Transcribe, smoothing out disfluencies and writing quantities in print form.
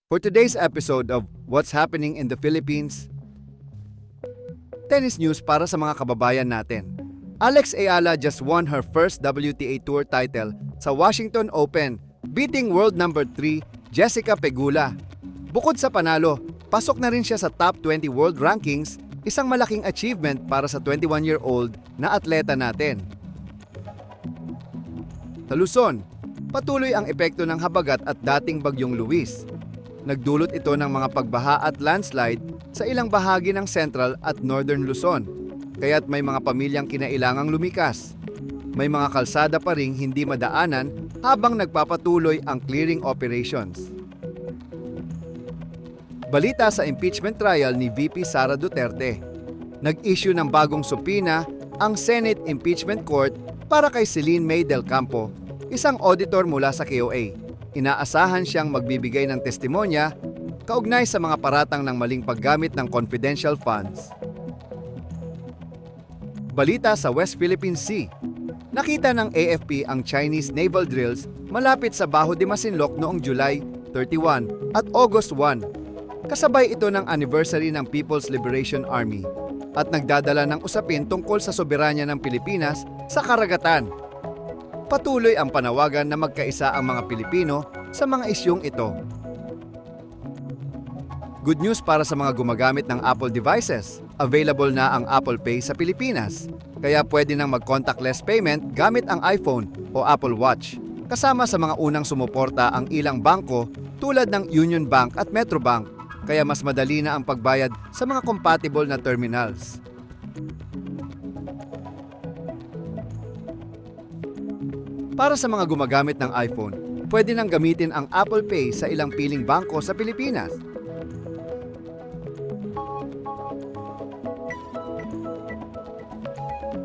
For today's episode of What's Happening in the Philippines, tennis news para sa mga kababayan natin. Alex Ayala just won her first WTA Tour title sa Washington Open, beating world number 3 Jessica Pegula. Bukod sa panalo, pasok na rin siya sa top 20 world rankings, isang malaking achievement para sa 21-year-old na atleta natin. Sa Luzon, patuloy ang epekto ng habagat at dating bagyong Luis. Nagdulot ito ng mga pagbaha at landslide sa ilang bahagi ng Central at Northern Luzon, kaya't may mga pamilyang kinailangang lumikas. May mga kalsada pa ring hindi madaanan habang nagpapatuloy ang clearing operations. Balita sa impeachment trial ni VP Sara Duterte. Nag-issue ng bagong subpoena ang Senate Impeachment Court para kay Celine May Del Campo, isang auditor mula sa KOA. Inaasahan siyang magbibigay ng testimonya kaugnay sa mga paratang ng maling paggamit ng confidential funds. Balita sa West Philippine Sea. Nakita ng AFP ang Chinese naval drills malapit sa Baho de Masinloc noong July 31 at August 1. Kasabay ito ng anniversary ng People's Liberation Army at nagdadala ng usapin tungkol sa soberanya ng Pilipinas sa karagatan. Patuloy ang panawagan na magkaisa ang mga Pilipino sa mga isyong ito. Good news para sa mga gumagamit ng Apple devices. Available na ang Apple Pay sa Pilipinas. Kaya pwede nang mag-contactless payment gamit ang iPhone o Apple Watch. Kasama sa mga unang sumuporta ang ilang bangko tulad ng Union Bank at Metrobank. Kaya mas madali na ang pagbayad sa mga compatible na terminals. Para sa mga gumagamit ng iPhone, pwede nang gamitin ang Apple Pay sa ilang piling bangko sa Pilipinas.